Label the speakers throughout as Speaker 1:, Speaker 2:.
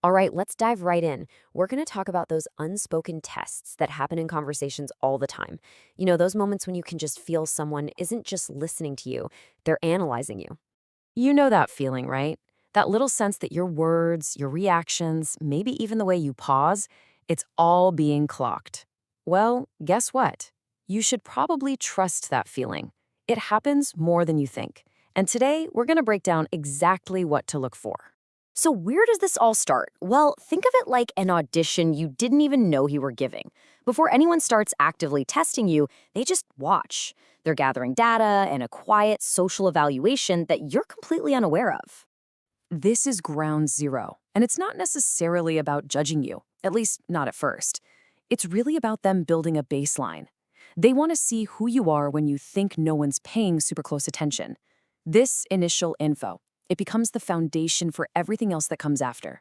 Speaker 1: All right, let's dive right in. We're going to talk about those unspoken tests that happen in conversations all the time. Those moments when you can just feel someone isn't just listening to you, they're analyzing you. You know that feeling, right? That little sense that your words, your reactions, maybe even the way you pause, it's all being clocked. Well, guess what? You should probably trust that feeling. It happens more than you think. And today, we're going to break down exactly what to look for. So, where does this all start? Well, think of it like an audition you didn't even know you were giving. Before anyone starts actively testing you, they just watch. They're gathering data and a quiet social evaluation that you're completely unaware of. This is ground zero, and it's not necessarily about judging you, at least not at first. It's really about them building a baseline. They want to see who you are when you think no one's paying super close attention. This initial info, it becomes the foundation for everything else that comes after.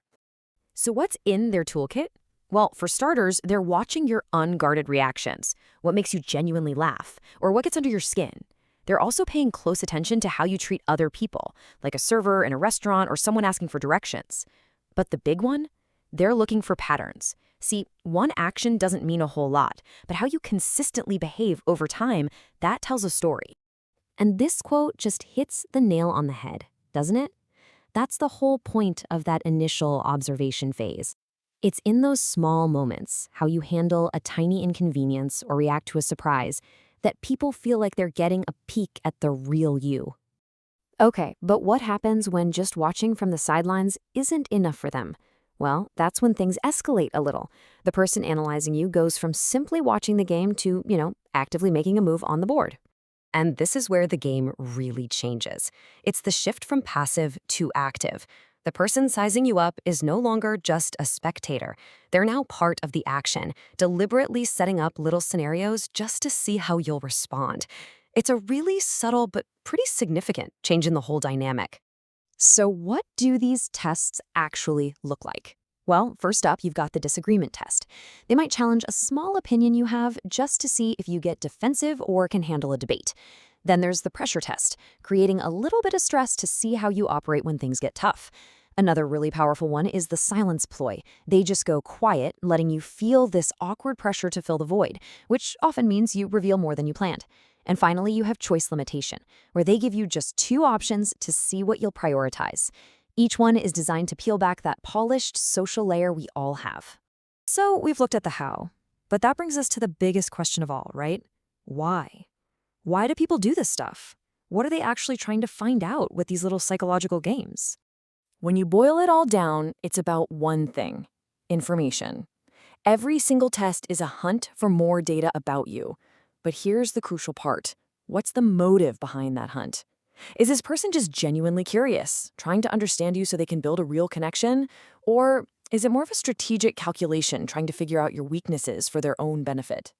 Speaker 1: So what's in their toolkit? Well, for starters, they're watching your unguarded reactions, what makes you genuinely laugh, or what gets under your skin. They're also paying close attention to how you treat other people, like a server in a restaurant or someone asking for directions. But the big one? They're looking for patterns. See, one action doesn't mean a whole lot, but how you consistently behave over time, that tells a story. And this quote just hits the nail on the head, doesn't it? That's the whole point of that initial observation phase. It's in those small moments, how you handle a tiny inconvenience or react to a surprise, that people feel like they're getting a peek at the real you. Okay, but what happens when just watching from the sidelines isn't enough for them? Well, that's when things escalate a little. The person analyzing you goes from simply watching the game to, actively making a move on the board. And this is where the game really changes. It's the shift from passive to active. The person sizing you up is no longer just a spectator. They're now part of the action, deliberately setting up little scenarios just to see how you'll respond. It's a really subtle but pretty significant change in the whole dynamic. So what do these tests actually look like? Well, first up, you've got the disagreement test. They might challenge a small opinion you have just to see if you get defensive or can handle a debate. Then there's the pressure test, creating a little bit of stress to see how you operate when things get tough. Another really powerful one is the silence ploy. They just go quiet, letting you feel this awkward pressure to fill the void, which often means you reveal more than you planned. And finally, you have choice limitation, where they give you just two options to see what you'll prioritize. Each one is designed to peel back that polished social layer we all have. So we've looked at the how, but that brings us to the biggest question of all, right? Why? Why do people do this stuff? What are they actually trying to find out with these little psychological games? When you boil it all down, it's about one thing: information. Every single test is a hunt for more data about you. But here's the crucial part. What's the motive behind that hunt? Is this person just genuinely curious, trying to understand you so they can build a real connection? Or is it more of a strategic calculation, trying to figure out your weaknesses for their own benefit?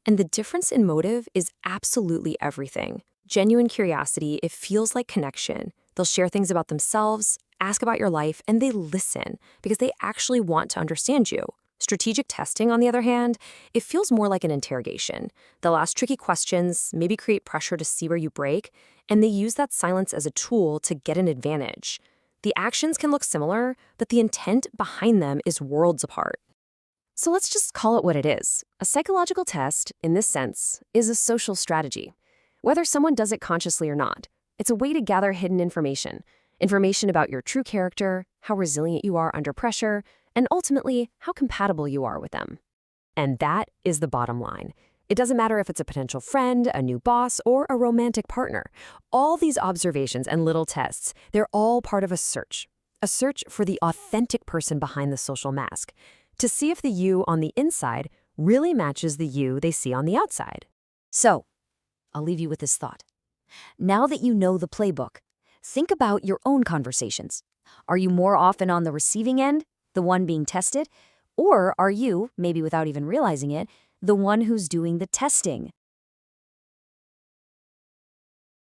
Speaker 1: And the difference in motive is absolutely everything. Genuine curiosity, it feels like connection. They'll share things about themselves, ask about your life, and they listen because they actually want to understand you. Strategic testing, on the other hand, it feels more like an interrogation. They'll ask tricky questions, maybe create pressure to see where you break, and they use that silence as a tool to get an advantage. The actions can look similar, but the intent behind them is worlds apart. So let's just call it what it is. A psychological test, in this sense, is a social strategy. Whether someone does it consciously or not, it's a way to gather hidden information about your true character, how resilient you are under pressure, and ultimately, how compatible you are with them. And that is the bottom line. It doesn't matter if it's a potential friend, a new boss, or a romantic partner. All these observations and little tests, they're all part of a search for the authentic person behind the social mask, to see if the you on the inside really matches the you they see on the outside. So, I'll leave you with this thought. Now that you know the playbook, think about your own conversations. Are you more often on the receiving end, the one being tested? Or are you, maybe without even realizing it, the one who's doing the testing?